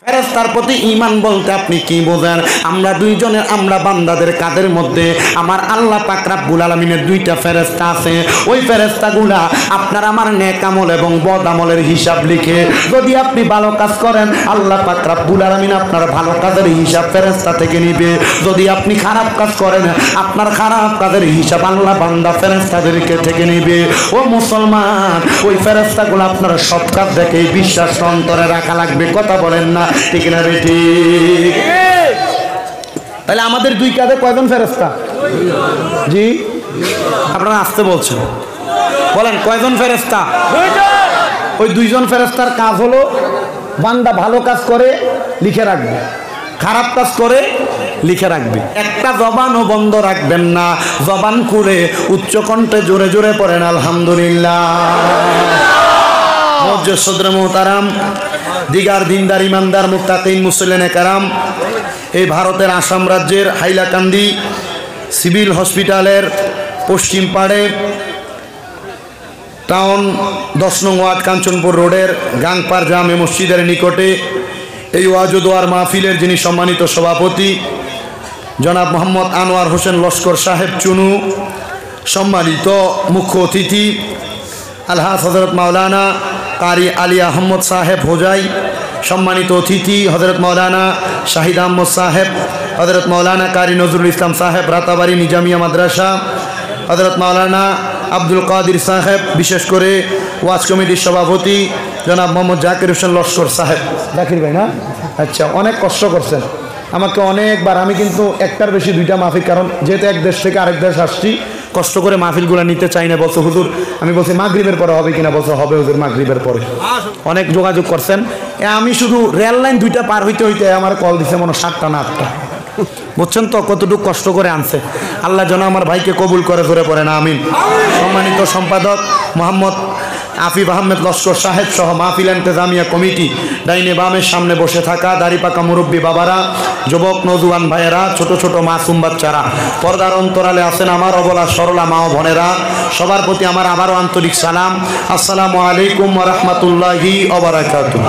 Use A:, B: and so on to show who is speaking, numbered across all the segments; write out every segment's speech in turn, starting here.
A: ফেরেশতার প্রতি ঈমান বলতে আপনি কি বোঝেন? আমরা দুইজনের, আমরা বান্দাদের কাদের মধ্যে আমার আল্লাহ পাক রব্বুল আলামিনের দুইটা ফেরেশতা আছে। ওই ফেরেশতাগুলা আপনার আমার নেক আমল এবং বদ আমলের হিসাব লিখে, যদি আপনি ভালো কাজ করেন আল্লাহ পাক রব্বুল আলামিন আপনার ভালো কাজের হিসাব ফেরেশতা থেকে নিবে। যদি আপনি খারাপ কাজ করেন আপনার খারাপ কাজের হিসাব আল্লাহ বান্দা ফেরেশতাদেরকে থেকে নিবে। ও মুসলমান, ওই ফেরেশতাগুলো আপনার সব কাজ দেখে বিশ্বাস অন্তরে রাখা লাগবে। কথা বলেন না ঠিক না রে? ঠিক। তাহলে আমাদের দুই কাঁধে কয়জন ফেরেশতা? জি, আপনারা আসতে বলছেন, বলেন কয়জন ফেরেশতা? ওই দুইজন ফেরেশতার কাজ হলো বান্দা ভালো কাজ করে লিখে রাখবে, খারাপ কাজ করে লিখে রাখবে। একটা জবানও বন্ধ রাখবেন না, জবান খুলে উচ্চ কণ্ঠে জোরে জোরে পড়েন আলহামদুলিল্লাহ। সদরে মোহতারাম, দিগার দিনদার ইমানদার মুত্তাকিন মুসলিনে কারাম, এই ভারতের আসাম রাজ্যের হাইলাকান্দি সিভিল হসপিটালের পশ্চিম পাড়ে টাউন 10 নং ওয়ার্ড কাঞ্চনপুর রোডের গাংপার জামে মসজিদের নিকটে এই ওয়াজ ও দোয়ার মাহফিলের যিনি সম্মানিত সভাপতি জনাব মোহাম্মদ আনোয়ার হোসেন লস্কর সাহেব চুনু, সম্মানিত মুখ্য অতিথি আলহাজ হজরত মাওলানা কারি আলী আহমদ সাহেব হোজাই, সম্মানিত অতিথি হজরত মাওলানা শাহিদ আহমদ সাহেব, হজরত মাওলানা কারি নজরুল ইসলাম সাহেব রাতাবাড়ি নিজামিয়া মাদ্রাসা, হজরত মাওলানা আব্দুল কাদির সাহেব, বিশেষ করে ওয়াজ কমিটির সভাপতি জনাব মোহাম্মদ জাকির হোসেন লস্কর সাহেব। জাকির ভাই না? আচ্ছা, অনেক কষ্ট করছেন আমাকে অনেকবার। আমি কিন্তু একটার বেশি দুইটা মাহফিল, কারণ যেহেতু এক দেশ থেকে আরেক দেশ আসছি, কষ্ট করে মাহফিলগুলো নিতে চাই না। বলছো হুজুর, আমি বলছি মাগরিবের পরে হবে কিনা, বলছো হবে হুজুর মাগরিবের পরে। অনেক যোগাযোগ করছেন। আমি শুধু রেল লাইন দুইটা পার হইতে হইতে আমার কল দিছে মনে 7টা না 8টা। বুঝছেন তো কতটুকু কষ্ট করে আনছে। আল্লাহ যেন আমার ভাইকে কবুল করে ধরে পড়ে না, আমিন। সম্মানিত সম্পাদক মোহাম্মদ আফিফ আহমেদ লস্কর সাহেব সহ মাহফিল ইন্তেজামিয়া কমিটি, ডাইনে বামের সামনে বসে থাকা দাড়িপাকা মুরব্বী বাবারা, যুবক নজওয়ান ভাইয়েরা, ছোট ছোট মাসুম বাচ্চারা, পর্দার অন্তরালে আছেন আমার অবলা সরলা মা ও বোনেরা, সবার প্রতি আমার আবারও আন্তরিক সালাম। আসসালামু আলাইকুম ওয়া রাহমাতুল্লাহি ওয়া বারাকাতুহু।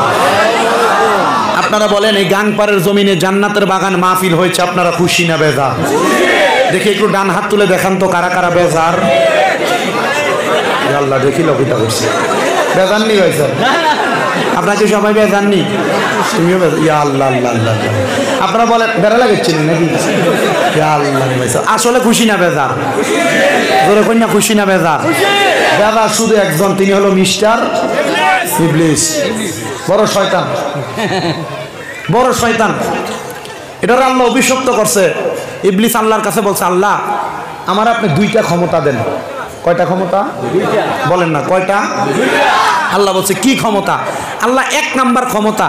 A: আপনারা বলেন, এই গাংপাড়ের জমিনে জান্নাতের বাগান মাহফিল হয়েছে, আপনারা খুশি না বেজার? দেখি একটু ডান হাত তুলে দেখান তো কারা কারা বেজার। আল্লাহ, দেখি লবিতা করছে, বেজাননি হয়েছে আপনাকে সবাই বেজাননি, তুমিও ইয়া আল্লাহ আল্লাহ আল্লাহ। আপনারা বলেন বেড়া লাগাচ্ছিলেন নাকি? ইয়া আল্লাহ, আসলে খুশি না বেজার? ধরে কন্যা খুশি না বেজার? বেজার শুধু একজন, তিনি হলো মিস্টার ইবলিস, বড় শয়তান, বড় শয়তান। এটার আল্লাহ অভিশপ্ত করছে। ইবলিস আল্লাহর কাছে বলছে, আল্লাহ আমার আপনি 2টা ক্ষমতা দেন। কয়টা ক্ষমতা? বলেন না কয়টা? আল্লাহ বলছে কি ক্ষমতা? আল্লাহ 1 নাম্বার ক্ষমতা,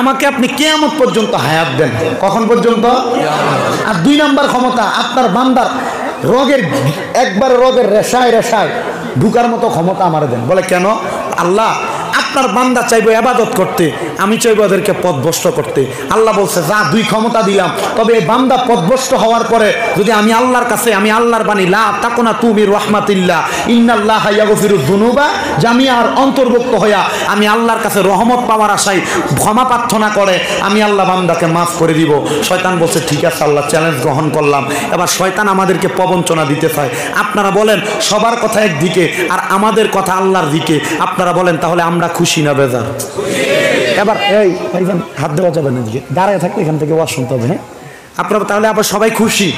A: আমাকে আপনি কিয়ামত পর্যন্ত হায়াত দেন। কখন পর্যন্ত? আর 2 নাম্বার ক্ষমতা, আপনার বান্দার রোগের একবার রোগের রেশায় রেশায় ঢুকার মতো ক্ষমতা আমার দেন। বলে কেন? আল্লাহ আপনার বান্দা চাইবো ইবাদত করতে, আমি চাইবো ওদেরকে পথভ্রষ্ট করতে। আল্লাহ বলছে যা 2 ক্ষমতা দিলাম, তবে এই বান্দা পথভ্রষ্ট হওয়ার পরে যদি আমি আল্লাহর কাছে, আমি আল্লাহর বাণী লা তাকুনা তুমি রাহমাতিল্লাহ ইন্নাল্লাহা ইয়াগফিরুয যুনুবা জামিআর অন্তর্ভুক্ত হইয়া আমি আল্লাহর কাছে রহমত পাওয়ার আশায় ক্ষমা প্রার্থনা করে আমি আল্লাহ বান্দাকে মাফ করে দিব। শয়তান বলছে ঠিক আছে আল্লাহ, চ্যালেঞ্জ গ্রহণ করলাম। এবার শয়তান আমাদেরকে প্রবঞ্চনা দিতে চায়। আপনারা বলেন সবার কথা একদিকে আর আমাদের কথা আল্লাহর দিকে। আপনারা বলেন তাহলে আমরা খুশি না বেজার? এবার এই হাত দেওয়া যাবে না, দিকে দাঁড়ায় থাকলে এখান থেকে ওয়াজ শুনতে হবে। হ্যাঁ, আপনারা তাহলে আবার সবাই খুশি?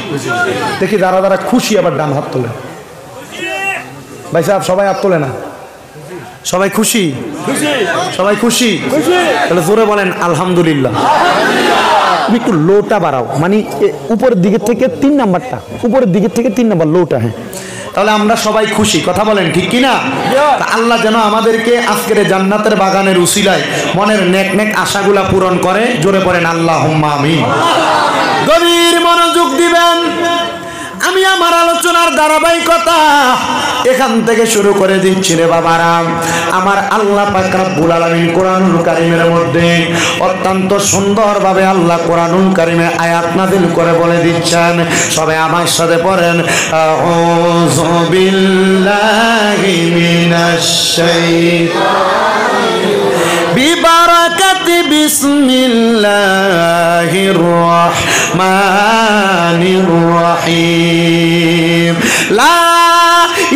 A: দেখি যারা যারা খুশি আবার ডান হাত তোলে। ভাই সাহেব সবাই হাত তোলে না? সবাই খুশি? সবাই খুশি? তাহলে জোরে বলেন আলহামদুলিল্লাহ। তুমি একটু লোটা বাড়াও, মানে উপরের দিকে থেকে 3 নাম্বারটা, উপরের দিকে থেকে 3 নাম্বার লোটা। হ্যাঁ, তাহলে আমরা সবাই খুশি। কথা বলেন ঠিক কিনা? আল্লাহ যেন আমাদেরকে আজকের জান্নাতের বাগানের উসিলায় মনের নেক নেক আশাগুলা পূরণ করে। জোরে পড়েন আল্লাহুম্মা আমিন। গভীর মনোযোগ দিবেন। আমি আমার আলোচনার ধারাবাহিকতা এখান থেকে শুরু করে দিচ্ছি রে বাবারা। আমার আল্লাহ পাক রব্বুল আলামিন কোরআনুল কারীমের মধ্যে অত্যন্ত সুন্দরভাবে আল্লাহ কোরআনুল কারীমে আয়াত নাযিল করে বলে দিচ্ছেন। সবাই আমার সাথে পড়েন, আউযু বিল্লাহি মিনাশ শাইতানির বিবারাকাতি বিসমিল্লাহির রহমানির রহিম লা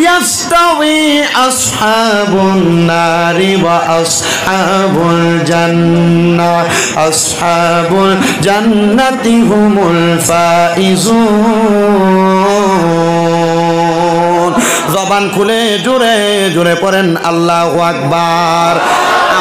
A: ইয়াস্তাওয়ি আসহাবুন নারি ওয়া আসহাবুল জান্নাহ আসহাবুল জান্নাতি হুমুল ফাইজুন। জবান খুলে জোরে জোরে পড়েন আল্লাহু আকবার।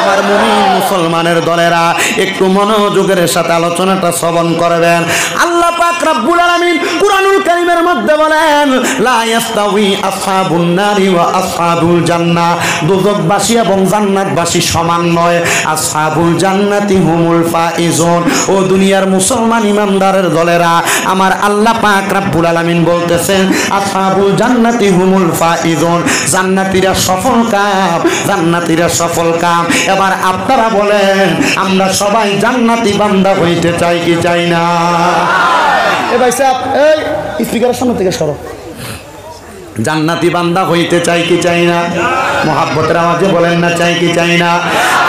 A: আমার মুমিন মুসলমানের দলেরা একটু মনোযোগের সাথে আলোচনাটা শ্রবণ করবেন। আল্লাহ পাক রব্বুল আলামিন কুরআনুল কারীমের মধ্যে বলেন লা ইয়াস্তাওয়ি আসহাবুন নারি ওয়া আসহাবুল জান্নাহ, দোজখবাসী এবং জান্নাতবাসী সমান নয়। আসহাবুল জান্নাতি হুমুল ফাইজুন। ও দুনিয়ার মুসলমান ইমানদারের দলেরা, আমার আল্লাহ পাক রব্বুল আলামিন বলতেছেন আসহাবুল জান্নাতি হুমুল ফাইজুন, জান্নাতীরা সফল কাম, জান্নাতীরা সফল কাম। এবার আপনারা বলেন আমরা সবাই জান্নাতি বান্দা হইতে চাই কি চাই না? এ ভাই সাহেব, এই স্পিকারের সামনে থেকে সরো। জান্নাতি বান্দা হইতে চাই কি চাই না? মোহাব্বতের আওয়াজে বলেন না চাই কি চাই না?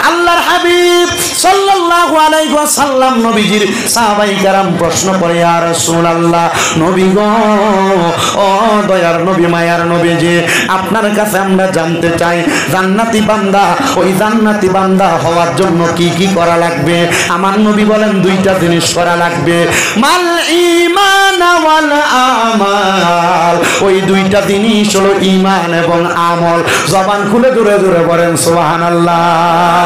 A: আল্লাহর হাবিব সাল্লাল্লাহু আলাইহি ওয়াসাল্লাম নবীজির সাহাবায়ে কেরাম প্রশ্ন করে, ইয়া রাসূলুল্লাহ, নবী গো, ও দয়ার নবী, মায়ার নবী, যে আপনার কাছে আমরা জানতে চাই জান্নাতি বান্দা, ওই জান্নাতি বান্দা হওয়ার জন্য কি কি করা লাগবে? আমার নবী বলেন দুইটা জিনিস করা লাগবে, মাল ঈমান ওয়াল আমাল। ওই দুইটা জিনিস হলো ঈমান এবং আমল। জবান খুলে জোরে জোরে বলেন সুবহানাল্লাহ।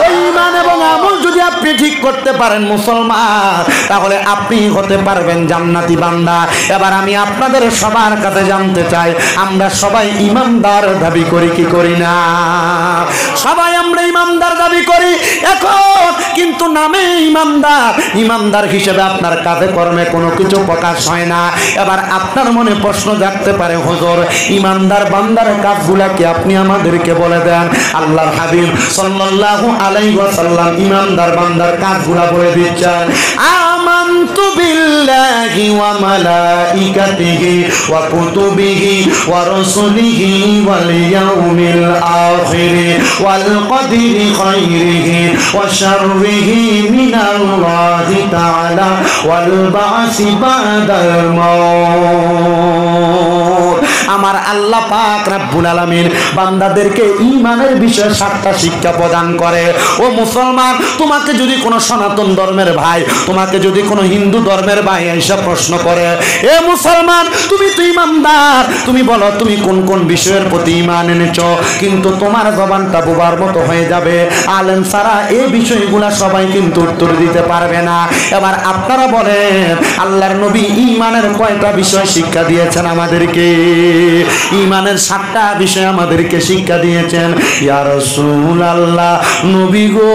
A: ওই ঈমান এবং আমল যদি আপনি ঠিক করতে পারেন মুসলমান, তাহলে আপনি হতে পারবেন জান্নাতি বান্দা। এবার আমি আপনাদের সবার কাছে জানতে চাই, আমরা সবাই ইমানদার দাবি করি কি করি না? সবাই আমরা ইমানদার দাবি করি এখন, কিন্তু নামে ইমানদার, ইমানদার হিসেবে আপনার কাজে কর্মে কোনো কিছু প্রকাশ হয় না। এবার আপনার মনে প্রশ্ন জাগতে পারে, হুজুর ইমানদার বান্দার কাজগুলা কি আপনি আমাদেরকে বলে দেন? আল্লাহর হাবিব সাল্লাল্লাহু আলাইহি ওয়াসাল্লাম ইমানদার বান্দার কাজগুলা বলে দিচ্ছেন। আমানতু বিল্লাহি ওয়া মালাইকাতিহি ওয়া কুতুবিহি ওয়া রাসূলিহি ওয়াল ইয়াউমিল আখির ওয়াল কদরি খাইরিহি ওয়া শাররিহি মিনাল্লাহি তাআলা ওয়াল বা'সি বাদাল মাউত। আমার আল্লাহ পাক রব্বুল আলামিন বান্দাদেরকে ঈমানের বিষয়ে 7টা শিক্ষা প্রদান করে। ও মুসলমান, তোমাকে যদি কোনো সনাতন ধর্মের ভাই, তোমাকে যদি কোনো হিন্দু ধর্মের ভাই এসে প্রশ্ন করে, এ মুসলমান তুমি তো ঈমানদার, তুমি বলো তুমি কোন কোন বিষয়ের প্রতি ঈমান এনেছো, কিন্তু তোমার জবানটা বোবার মতো হয়ে যাবে। আলেম ছাড়া এই বিষয়গুলা সবাই কিন্তু উত্তর দিতে পারবে না। এবার আপনারা বলেন আল্লাহর নবী ঈমানের কয়টা বিষয় শিক্ষা দিয়েছেন আমাদেরকে? ঈমানের 7টা বিষয় আমাদেরকে শিক্ষা দিয়েছেন। ইয়া রাসূলুল্লাহ, নবী গো,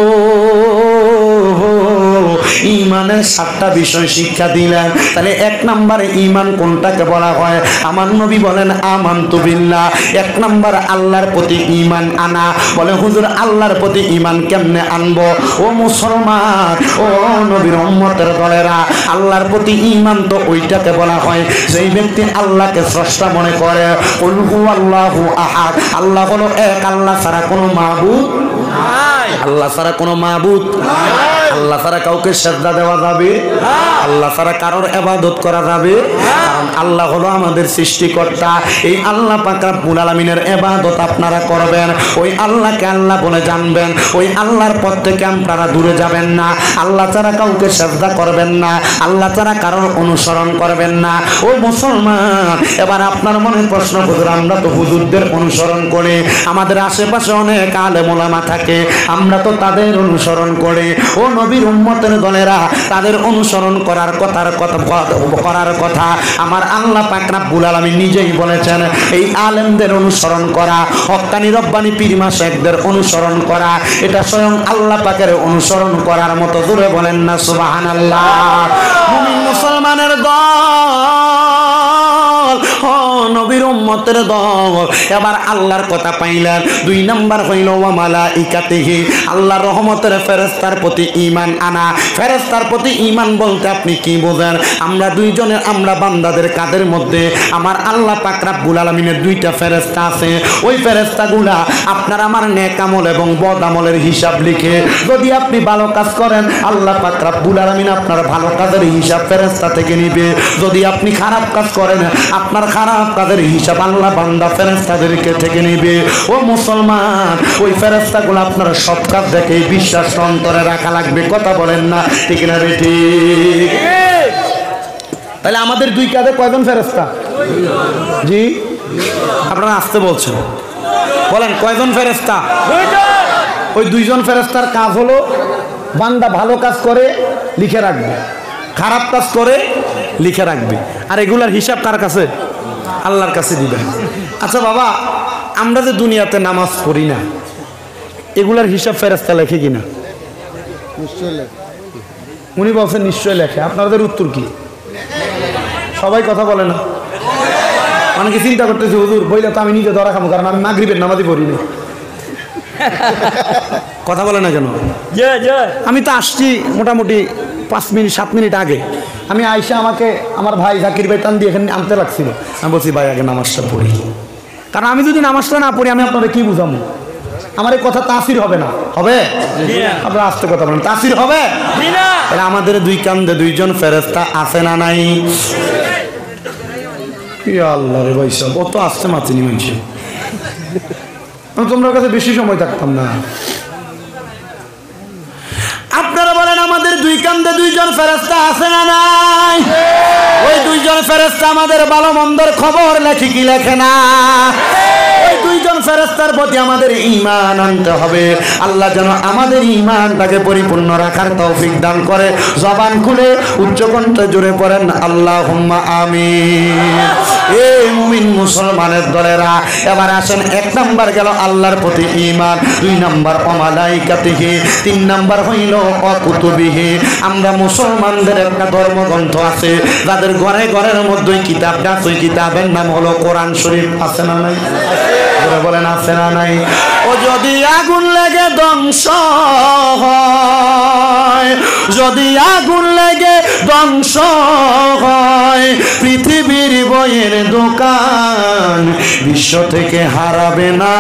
A: ঈমানের 7টা বিষয় শিক্ষা দিলেন। তাহলে 1 নম্বরে ঈমান কোনটাকে বলা হয়? আমার নবী বলেন আমানতু বিল্লাহ। 1 নম্বর আল্লাহর প্রতি ঈমান আনা। বলে হুজুর আল্লাহর প্রতি ঈমান কেমনে আনবো? ও মুসলমান, ও নবীর উম্মতের দলেরা, আল্লাহর প্রতি ঈমান তো ওইটাকে বলা হয় যেই ব্যক্তি আল্লাহকে স্রষ্টা মনে করে। কুল হুয়াল্লাহু আহাদ, আল্লাহ হলো এক, আল্লাহ ছাড়া কোনো মাবুদ নাই, আল্লাহ ছাড়া কোনো মাবুদ নাই, আল্লাহ ছাড়া কাউকে সেজদা দেওয়া যাবে, আল্লাহ ছাড়া কারোর ইবাদত করা যাবে, কারণ আল্লাহ হলো আমাদের সৃষ্টিকর্তা। এই আল্লাহ পাক রব্বুল আলামিনের ইবাদত আপনারা করবেন, ওই আল্লাহকে আল্লাহ বলে জানবেন, ওই আল্লাহর পথ থেকে আপনারা দূরে যাবেন না। আল্লাহ ছাড়া কাউকে সেজদা করবেন না, আল্লাহ ছাড়া কারোর অনুসরণ করবেন না। ও মুসলমান, এবার আপনার মনে প্রশ্ন, হুজুর আমরা তো হুজুরদের অনুসরণ করি, আমাদের আশেপাশে অনেক আলেম ওলামা থাকে, আমরা তো তাদের অনুসরণ করি। ও নবীর উম্মতের দলেরা, তাদের অনুসরণ করার কথা আমার আল্লাহ পাক রব্বুল আলামিন নিজেই বলেছেন। এই আলেমদের অনুসরণ করা, হক্কানি রব্বানি পীর মাশায়েখদের অনুসরণ করা, এটা স্বয়ং আল্লাহ পাকের অনুসরণ করার মতো। জোরে বলেন না সুবহানাল্লাহ। মুমিন মুসলমানের দল, ও নবীর উম্মতের দল। এবার আল্লাহর কথা পাইলেন। 2 নাম্বার হইল ওয়া মালাইকাতিহি, আল্লাহর রহমতের ফেরেশতার প্রতি ঈমান আনা। ফেরেশতার প্রতি ঈমান বলতে আপনি কি বোঝেন? আমরা দুইজনের, আমরা বান্দাদের কাদের মধ্যে আমার আল্লাহ পাক রব্বুল আলামিনের 2টা ফেরেশতা আছে। ওই ফেরেশতাগুলা আপনার আমার নেক আমল এবং বদ আমলের হিসাব লিখে, যদি আপনি ভালো কাজ করেন আল্লাহ পাক রব্বুল আলামিন আপনার ভালো কাজের হিসাব ফেরেশতা থেকে নিবে। যদি আপনি খারাপ কাজ করেন আপনার খারাপ কাজের হিসাব আল্লাহ বান্দা ফেরেশতাদেরকে থেকে নিবে। ও মুসলমান, ওই ফেরেশতাগুলো আপনার সব কাজ দেখে বিশ্বাস অন্তরে রাখা লাগবে। কথা বলেন না ঠিক না রে? ঠিক। তাহলে আমাদের 2 কাজে কয়জন ফেরেশতা? জি, আপনারা আসতে বলছেন, বলেন কয়জন ফেরেশতা? ওই 2 জন ফেরেশতার কাজ হলো বান্দা ভালো কাজ করে লিখে রাখবে, খারাপ কাজ করে লিখে রাখবে, আর এগুলার হিসাব কার কাছে? আল্লাহর কাছে দিবেন। আচ্ছা বাবা, আমরা যে দুনিয়াতে নামাজ পড়ি না, এগুলার হিসাব ফেরেশতা লেখে কিনা? উনি বলছেন নিশ্চয় লেখে। আপনাদের উত্তর কি? সবাই কথা বলে না। অনেকে চিন্তা করতেছে হুজুর বইলে তো আমি নিজে ধরা খাবো, কারণ আমি মাগরিবের নামাজই পড়ি না। কথা বলে না কেন? আমি তো আসছি মোটামুটি 5 মিনিট 7 মিনিট আগে। আমি আইসা আমাকে আমার ভাই জাকির ভাই টান দিয়ে এখানে আনতে লাগছিল। আমি বলছি ভাই আগে নামাজটা পড়ি, কারণ আমি যদি নামাজটা না পড়ি আমি আপনাদের কি বুঝাবো? আমার এই কথা তাসির হবে না। হবে? আপনারা আস্তে কথা বলেন, তাসির হবে? তাহলে আমাদের 2 কান্দে 2 জন ফেরেশতা আছে না নাই? আল্লাহ রে ভাই, সব অত আসতে মাতিনি মানছি। তোমরা কাছে বেশি সময় থাকতাম না। আপনারা বলেন আমাদের 2 কান্দে 2 জন ফেরেশতা আছে না নাই? ওই 2 জন ফেরেশতা আমাদের ভালো মন্দের খবর লেখে কি লেখে না? ওই 2 জন ফেরেশতার প্রতি আমাদের ঈমান আনতে হবে। আল্লাহ যেন আমাদের ঈমানটাকে পরিপূর্ণ রাখার তৌফিক দান করে। জবান খুলে উচ্চ কণ্ঠে জোরে পড়েন আল্লাহুম্মা আমিন। এই মুমিন মুসলমানের দলেরা, এবার আসেন 1 নাম্বার গেল আল্লাহর প্রতি ঈমান, 2 নাম্বার মালাইকাতিহি, 3 নাম্বার হইল কুতুবিহি। আমরা মুসলমানদের একটা ধর্মগ্রন্থ আছে, যাদের ঘরে ঘরের মধ্যে কিতাবটা আছে, ওই কিতাবের নাম হলো কোরআন শরীফ। আছে না নাই? বলেন আছে না নাই? ও যদি আগুন লেগে ধ্বংস হয়, যদি আগুন লেগে ধ্বংস হয়, পৃথিবীর বইয়ের দোকান বিশ্ব থেকে হারাবে না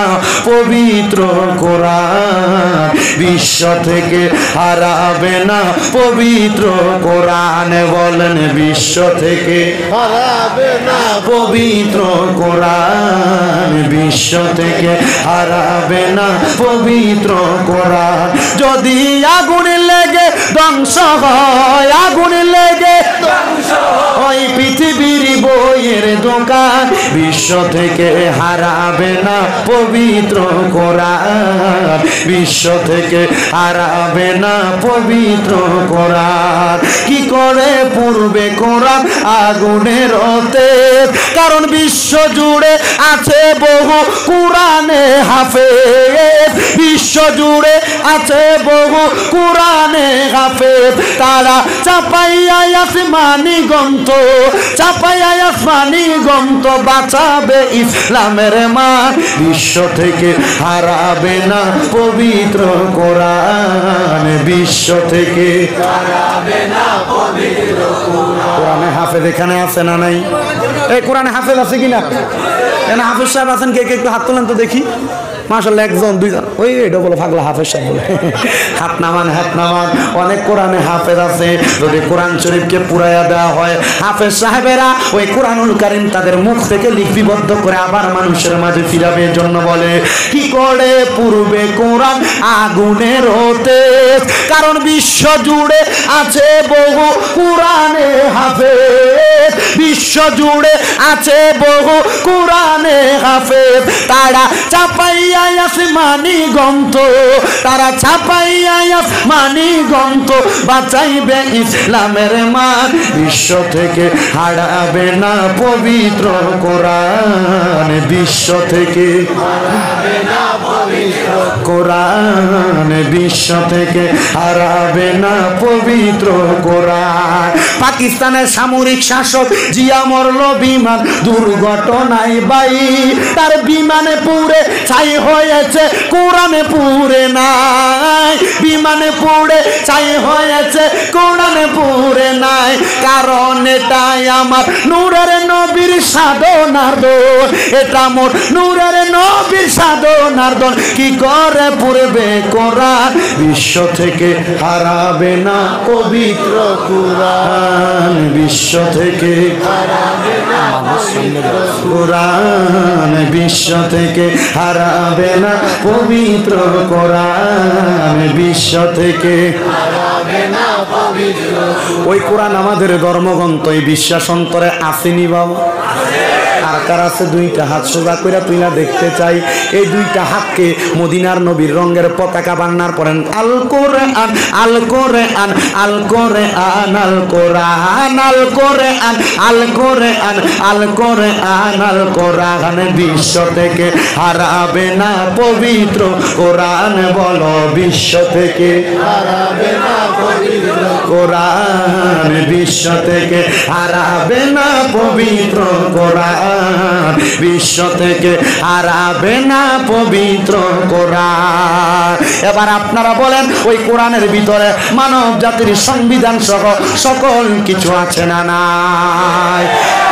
A: পবিত্র কোরআন। বিশ্ব থেকে হারাবে না পবিত্র কোরআন। বলেন বিশ্ব থেকে হারাবে না পবিত্র কোরআন। বিশ্ব থেকে হারাবে না পবিত্র কোরআন। যদি আগুন লেগে ধ্বংস হয়, আগুন লেগে ধ্বংস হয়, পৃথিবীর বইয়ের দোকান বিশ্ব থেকে হারাবে না পবিত্র কোরআন। বিশ্ব থেকে হারাবে না পবিত্র কোরআন। কি করে পূর্বে কোরআন আগুনের তেজ? কারণ বিশ্ব জুড়ে আছে বহু কোরআনে হাফেজ। বিশ্ব জুড়ে আছে বহু কোরআনে হাফেজ। তারা চাপাইয়া আসমানি গ্রন্থ, চাপাইয়া আসমানি গ্রন্থ বাঁচাবে ইসলামের মান। বিশ্ব থেকে হারাবে না পবিত্র কোরআন। বিশ্ব থেকে হারাবে না পবিত্র কোরআন। কোরআনে হাফেজ এখানে আছে না নাই? এই কোরআনে হাফেজ আছে কিনা? এখানে হাফেজ সাহেব আছেন? কে কে একটু হাত তোলেন তো দেখি। মাশাআল্লাহ, 1 জন 2 জন। ওই এটা বলো পাগলা হাফেজ সাহেব বলে। হাত নামান, হাত নামান। অনেক কোরআনে হাফেজ আছে। যদি কোরআন শরীফকে পুরাইয়া দেওয়া হয়, হাফেজ সাহেবেরা ওই কোরআনুল কারীম তাদের মুখ থেকে লিপিবদ্ধ করে আবার মানুষের মাঝে ফিরাবে। জন্য বলে কি করে পূর্বে কোরআন আগুনের তেজ? কারণ বিশ্ব জুড়ে আছে বহু কোরআনে হাফেজ। বিশ্ব জুড়ে আছে বহু কোরআনে হাফেজ। তারা চাপাইয়া আসমানি গ্রন্থ, তারা চাপাইয়া আসমানি গ্রন্থ বাঁচাইবে ইসলামের মান। বিশ্ব থেকে হারাবে না পবিত্র কোরআন। বিশ্ব থেকে হারাবে না পবিত্র কোরআন বিশ্ব থেকে হারাবে না পবিত্র কোরআন। পাকিস্তানের সামরিক শাসক জিয়া মরল বিমান দুর্ঘটনায় ভাই, তার বিমানে পুড়ে ছাই হয়েছে, কোরআনে পুড়ে নাই। বিমানে পুড়ে ছাই হয়েছে, কোরআনে পুড়ে নাই। কারণ এটাই আমার নূরের নবীর সাধনার দোষ, এটা মোর নূরের নবীর সাধনার দোষ। কি করে পুড়বে কোরআন বিশ্ব থেকে হারাবে না পবিত্র কোরআন, বিশ্ব থেকে হারাবে না কোরআন, বিশ্ব থেকে হারাবে না পবিত্র কোরআন, বিশ্ব থেকে হারাবে না পবিত্র। ওই কোরআন আমাদের ধর্মগ্রন্থ, এই বিশ্বাস অন্তরে আসেনি বাবা? আর কার আছে? দুইটা হাত সোজা করে তুইলা দেখতে চাই। এই দুইটা হাতকে মদিনার নবীর রঙের পতাকা বান্নার পড়েন আল কোরআন, আল কোরআন, আল কোরআন, আল কোরআন, আল কোরআন, আল কোরআন, আল কোরআন, আল কোরআন, বিশ্ব থেকে হারাবে না পবিত্র কোরআন। বলো বিশ্ব থেকে হারাবে না পবিত্র কোরআন, বিশ্ব থেকে হারাবে না পবিত্র কোরআন, বিশ্ব থেকে হারাবে না পবিত্র কোরআন। এবার আপনারা বলেন ওই কোরআনের ভিতরে মানব জাতির সংবিধান সহ সকল কিছু আছে না নাই?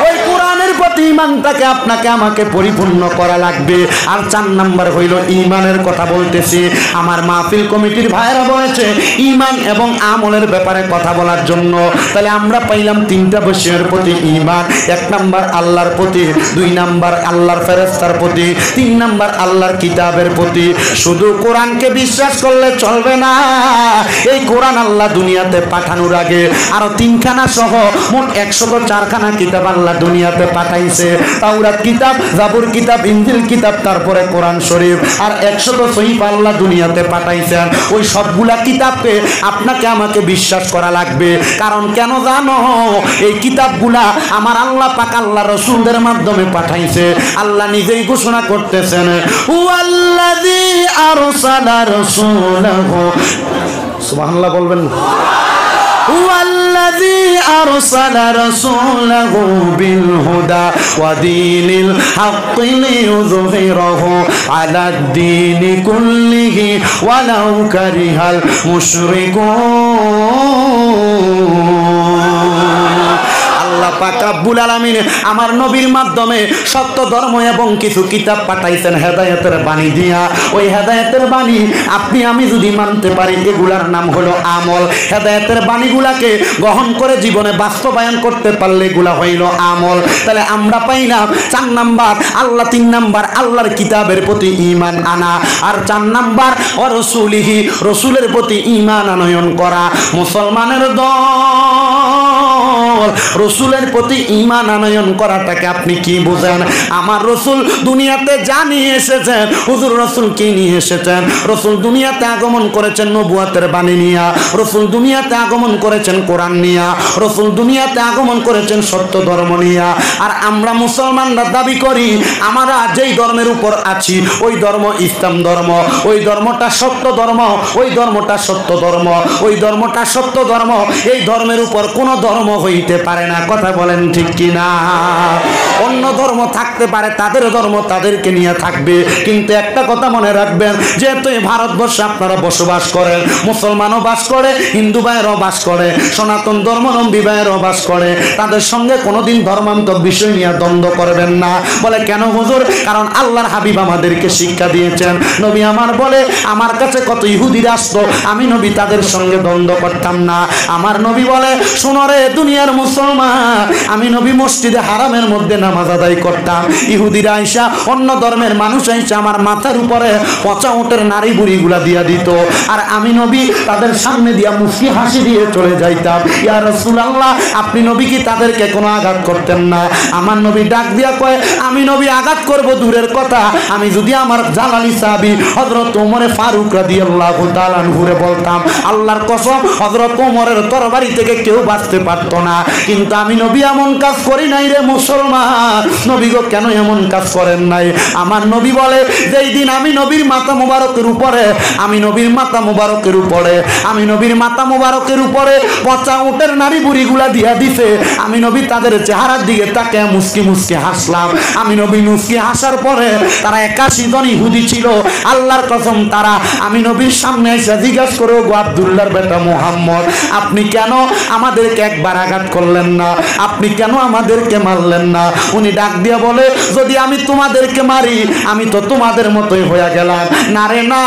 A: ওই কোরআনের প্রতি ঈমানটাকে আপনাকে আমাকে পরিপূর্ণ করা লাগবে। আর 4 নাম্বার হইল ঈমানের কথা বলতেছি। আমার মাহফিল কমিটির ভাইরা বলেছে ঈমান এবং আমলের ব্যাপারে কথা বলার জন্য। তাহলে আমরা পাইলাম 3টা বিষয়ের প্রতি ঈমান। 1 নাম্বার আল্লাহর প্রতি, 2 নাম্বার আল্লাহর ফেরেশতার প্রতি, 3 নাম্বার আল্লাহর কিতাবের প্রতি। শুধু কোরআনকে বিশ্বাস করলে চলবে না। এই কোরআন আল্লাহ দুনিয়াতে পাঠানোর আগে আরো 3খানা সহ মোট 104খানা কিতাব আল্লাহ দুনিয়াতে পাঠাইছে। তাওরাত কিতাব, জাবুর কিতাব, ইনজিল কিতাব, তারপরে কোরআন শরীফ, আর 100 সহিফা আল্লাহ দুনিয়াতে পাঠাইছেন। ওই সবগুলা কিতাবকে আপনাকে আমাকে বিশ্বাস করা লাগবে। কারণ কেন জানো? এই কিতাবগুলা আমার আল্লাহ পাক আল্লাহ রাসূলদের মাধ্যমে পাঠাইছে। আল্লাহ নিজেই ঘোষণা করতেছেন হুয়াল্লাযী আরসালা রাসূলাহু, সুবহানাল্লাহ বলবেন, হুয়াল্লাযী আরসালা রাসূলাহু বিল হুদা ওয়া দীনিল হাক্কি লিইয়ুযহিরাহু আলাদ দীনি কুল্লিহি ওয়ালাউ কারিহাল মুশরিকুন। আল্লাহ পাক রব্বুল আলামিন আমার নবীর মাধ্যমে সত্য ধর্ম এবং কিছু কিতাব পাঠাইছেন হেদায়েতের বাণী দিয়া। ওই হেদায়েতের বাণী আপনি আমি যদি মানতে পারি, এগুলার নাম হলো আমল। হেদায়েতের বাণীগুলাকে গ্রহণ করে জীবনে বাস্তবায়ন করতে পারলে এগুলা হইল আমল। তাহলে আমরা পাইলাম 4 নাম্বার আল্লাহ, 3 নাম্বার আল্লাহর কিতাবের প্রতি ঈমান আনা, আর 4 নাম্বার ওয়া রাসূলিহি, রাসূলের প্রতি ঈমান আনয়ন করা। মুসলমানের দল রসুলের প্রতি ঈমান আনয়ন করাটাকে আপনি কি বুঝেন? আমার রসুল দুনিয়াতে জানিয়ে এসেছেন, হুজুর রসুল কি নিয়ে এসেছেন? রসুল দুনিয়াতে আগমন করেছেন নবুয়তের বাণী নিয়া, রসুল দুনিয়াতে আগমন করেছেন কোরআন নিয়া, রসুল দুনিয়াতে আগমন করেছেন সত্য ধর্ম নিয়া। আর আমরা মুসলমানরা দাবি করি আমরা যেই ধর্মের উপর আছি ওই ধর্ম ইসলাম ধর্ম, ওই ধর্মটা সত্য ধর্ম, ওই ধর্মটা সত্য ধর্ম, ওই ধর্মটা সত্য ধর্ম। এই ধর্মের উপর কোন ধর্ম হইতে পারে না। কথা বলেন ঠিক কিনা? অন্য ধর্ম থাকতে পারে, তাদের ধর্ম তাদেরকে নিয়ে থাকবে, কিন্তু একটা কথা মনে রাখবেন, যেহেতু এই ভারতবর্ষে আপনারা বসবাস করেন, মুসলমানও বাস করে, হিন্দু ভাইয়েরও বাস করে, সনাতন ধর্মাবলম্বী ভাইয়েরও বাস করে, তাদের সঙ্গে কোনোদিন ধর্মান্তর বিষয় নিয়ে দ্বন্দ্ব করবেন না। বলে কেন হুজুর? কারণ আল্লাহর হাবিব আমাদেরকে শিক্ষা দিয়েছেন। নবী আমার বলে আমার কাছে কত ইহুদিরা আসতো, আমি নবী তাদের সঙ্গে দ্বন্দ্ব করতাম না। আমার নবী বলে শোনো রে দুনিয়ার মুসলমান, আমি নবী মসজিদে হারামের মধ্যে নামাজ আদায় করতাম, ইহুদিরা আইসা, অন্য ধর্মের মানুষ আইসা আমার মাথার উপরে পচা ওটের নারী বুড়িগুলা দিয়া দিত, আর আমি নবী তাদের সামনে দিয়া মুস্কি হাসি দিয়ে চলে যাইতাম। ইয়া রাসূলুল্লাহ, আপনি নবী কি তাদেরকে কোনো আঘাত করতেন না? আমার নবী ডাক দিয়া কয় আমি নবী আঘাত করব দূরের কথা, আমি যদি আমার জালালি সাহাবী হযরত ওমর ফারুক রাদিয়াল্লাহু তাআলা আনহুরে বলতাম, আল্লাহর কসম হযরত ওমরের তরবারি থেকে কেউ বাঁচতে পারতো না। কিন্তু আমি নবী এমন কাজ করি নাই রে মুসলমান। নবী গো কেন এমন কাজ করেন নাই? আমার নবী বলে যেই দিন আমি নবীর মাথা মুবারকের উপরে আমি নবীর মাথা মুবারকের উপরে পচা উটের নারী বুড়িগুলা দিয়া দিছে, আমি নবী তাদের চেহারার দিকে তাকে মুস্কি মুস্কি হাসলাম। আমি নবী মুস্কি হাসার পরে তারা 81 জন ইহুদি ছিল, আল্লাহর কসম তারা আমি নবীর সামনে এসে জিজ্ঞাসা করে, গো আব্দুল্লাহর বেটা মুহাম্মদ, আপনি কেন আমাদেরকে একবার আঘাত করলেন না? আপনি কেন আমাদেরকে মারলেন না? উনি ডাক দিয়ে বলে, যদি আমি তোমাদেরকে মারি আমি তো তোমাদের মতোই হয়ে গেলাম। না রে না,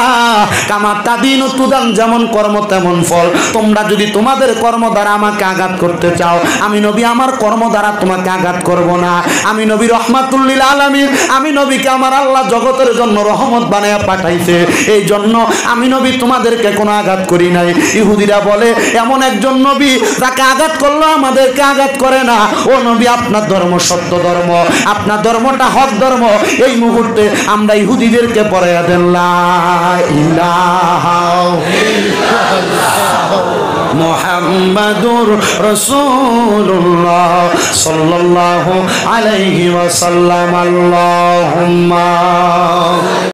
A: কামা তাদিন তুদান, যেমন কর্ম তেমন ফল। তোমরা যদি তোমাদের কর্ম দ্বারা আমাকে আঘাত করতে চাও, আমি নবী আমার কর্ম দ্বারা তোমাকে আঘাত করব না। আমি নবী রহমাতুল লিল আলামিন, আমি নবীকে আমার আল্লাহ জগতের জন্য রহমত বানায়া পাঠাইছে, এই জন্য আমি নবী তোমাদেরকে কোনো আঘাত করি নাই। ইহুদিরা বলে, এমন একজন নবী যাকে আঘাত করলো আমাদেরকে আঘাত করে না। ও নবী, আপনার ধর্ম সত্য ধর্ম, আপনার ধর্মটা হক ধর্ম। এই মুহূর্তে আমরা ইহুদিদেরকে পড়াইয়া দেন লা ইলাহা মুহাম্মাদুর রাসূলুল্লাহ সাল্লাল্লাহু আলাইহি ওয়াসাল্লাম। আল্লাহুম্মা